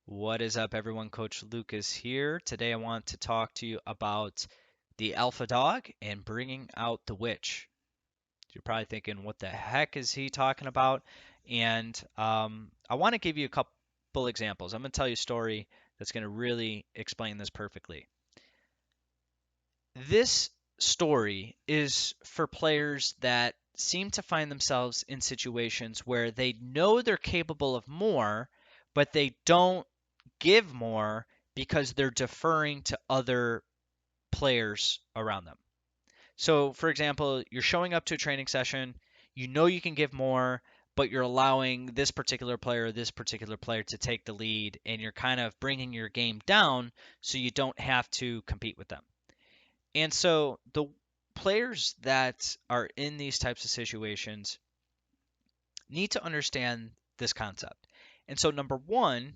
What is up, everyone? Coach Lucas here. Today, I want to talk to you about the alpha dog and bringing out the witch. You're probably thinking, what the heck is he talking about? And I want to give you a couple examples. I'm going to tell you a story that's going to really explain this perfectly. This story is for players that seem to find themselves in situations where they know they're capable of more, but they don't give more because they're deferring to other players around them. So, for example, you're showing up to a training session, you know you can give more, but you're allowing this particular player to take the lead, and you're kind of bringing your game down so you don't have to compete with them. And so the players that are in these types of situations need to understand this concept. And so, number one,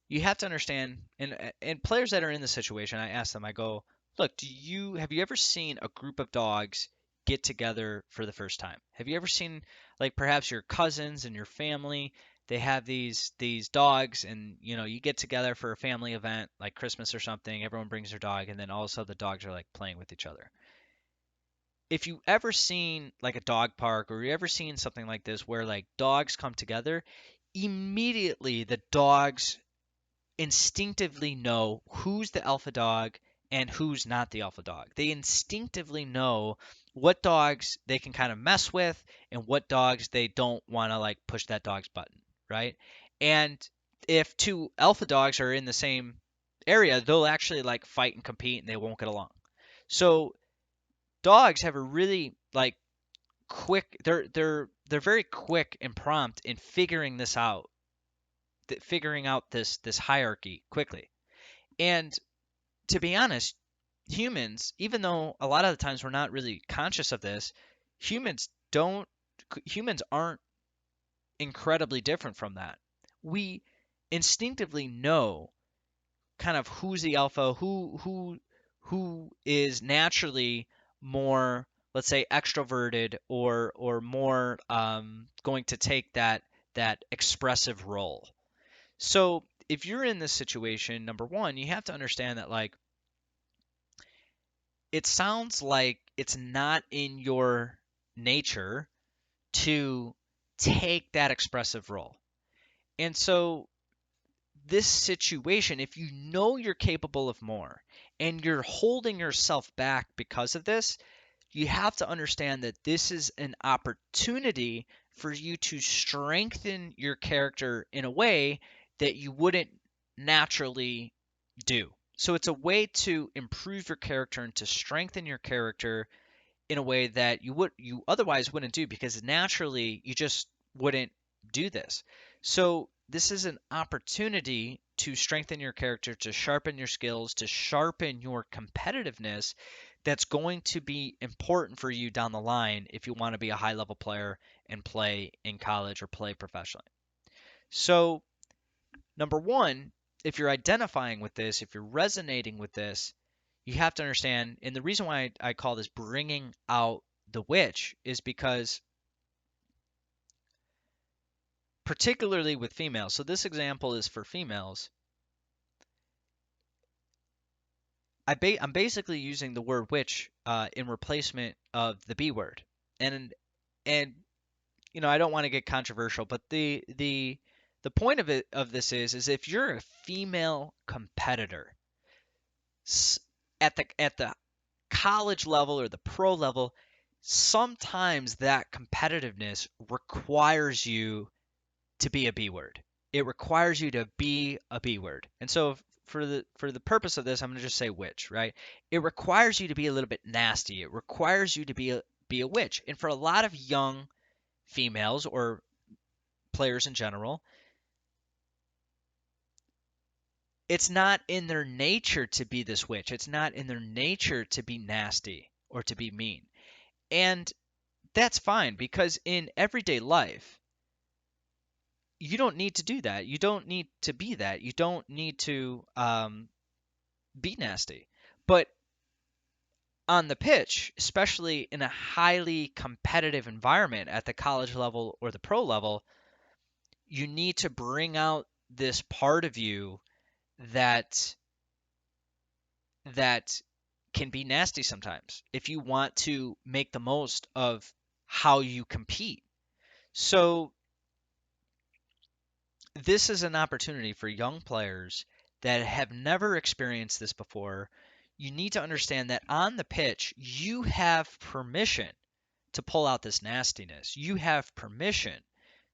you have to understand, and players that are in the situation, I ask them, I go, look, have you ever seen a group of dogs get together for the first time? Have you ever seen, like, perhaps your cousins and your family, they have these dogs, and you get together for a family event like Christmas or something, everyone brings their dog, and then all of a sudden the dogs are like playing with each other. If you ever seen like a dog park, or you ever seen something like this where like dogs come together, immediately the dogs instinctively know who's the alpha dog and who's not the alpha dog. They instinctively know what dogs they can kind of mess with and what dogs they don't want to like push that dog's button, right? And if two alpha dogs are in the same area, they'll actually like fight and compete and they won't get along. So dogs have a really like quick they're very quick and prompt in figuring out this hierarchy quickly. And to be honest, humans, even though a lot of the times we're not really conscious of this, humans don't humans aren't incredibly different from that. We instinctively know kind of who's the alpha, who is naturally more, let's say, extroverted or more going to take that expressive role. So if you're in this situation, number one, you have to understand that like it sounds like it's not in your nature to take that expressive role. And so this situation, if you know you're capable of more and you're holding yourself back because of this, you have to understand that this is an opportunity for you to strengthen your character in a way that you wouldn't naturally do. So it's a way to improve your character and to strengthen your character in a way that you otherwise wouldn't do because naturally you just wouldn't do this. So this is an opportunity to strengthen your character, to sharpen your skills, to sharpen your competitiveness that's going to be important for you down the line if you want to be a high level player and play in college or play professionally. So, number one, if you're identifying with this, if you're resonating with this, you have to understand, and the reason why I call this bringing out the witch is because, particularly with females, so this example is for females. I'm basically using the word witch in replacement of the B word, and and I don't want to get controversial, but the point of this is if you're a female competitor at the college level or the pro level, sometimes that competitiveness requires you to be a B word. It requires you to be a B word. And so for the purpose of this, I'm going to just say witch, right? It requires you to be a little bit nasty. It requires you to be a witch. And for a lot of young females or players in general, it's not in their nature to be this witch. It's not in their nature to be nasty or to be mean. And that's fine because in everyday life, you don't need to do that. You don't need to be that. You don't need to be nasty. But on the pitch, especially in a highly competitive environment at the college level or the pro level, you need to bring out this part of you that that can be nasty sometimes if you want to make the most of how you compete. So this is an opportunity for young players that have never experienced this before. You need to understand that on the pitch, you have permission to pull out this nastiness. You have permission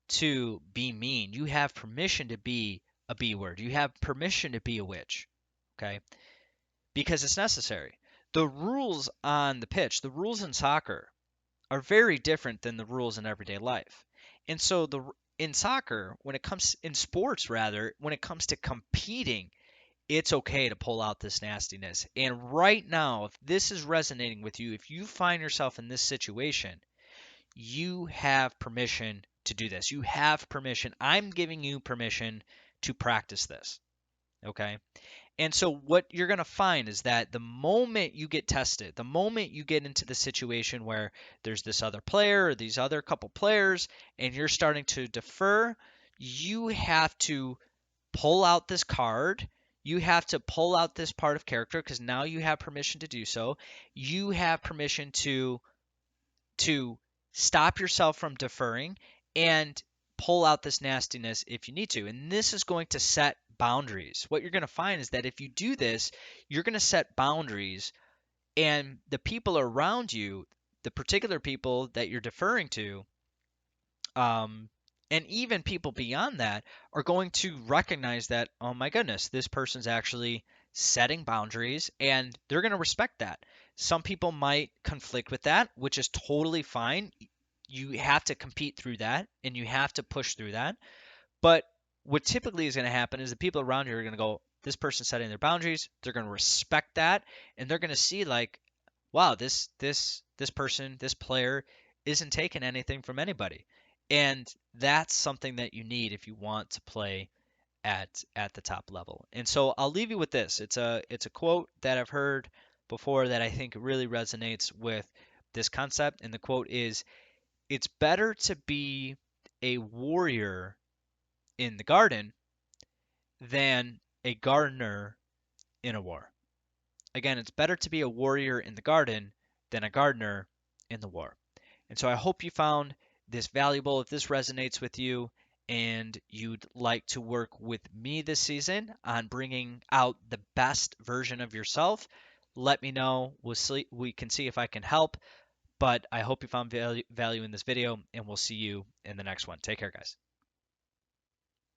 to be mean. You have permission to be a B word. You have permission to be a witch. Okay? Because it's necessary. The rules on the pitch, the rules in soccer, are very different than the rules in everyday life. And so in soccer, when it comes in sports rather, when it comes to competing, it's okay to pull out this nastiness. And right now, if this is resonating with you, if you find yourself in this situation, you have permission to do this. You have permission. I'm giving you permission to practice this. Okay? And so what you're going to find is that the moment you get tested, the moment you get into the situation where there's this other player or these other couple players and you're starting to defer, you have to pull out this card. You have to pull out this part of character because now you have permission to do so. You have permission to stop yourself from deferring and pull out this nastiness if you need to. And this is going to set boundaries. What you're going to find is that if you do this, you're going to set boundaries, and the people around you, the particular people that you're deferring to, um, and even people beyond that, are going to recognize that, oh my goodness, this person's actually setting boundaries, and they're going to respect that. Some people might conflict with that, which is totally fine. You have to compete through that, and you have to push through that. But what typically is going to happen is the people around you are going to go, this person's setting their boundaries. They're going to respect that, and they're going to see like, wow, this person, this player isn't taking anything from anybody. And that's something that you need if you want to play at the top level. And so I'll leave you with this. It's a quote that I've heard before that I think really resonates with this concept. And the quote is, it's better to be a warrior in the garden than a gardener in a war. Again, it's better to be a warrior in the garden than a gardener in the war. And so I hope you found this valuable. If this resonates with you and you'd like to work with me this season on bringing out the best version of yourself, let me know. We can see if I can help. But I hope you found value in this video, and we'll see you in the next one. Take care, guys.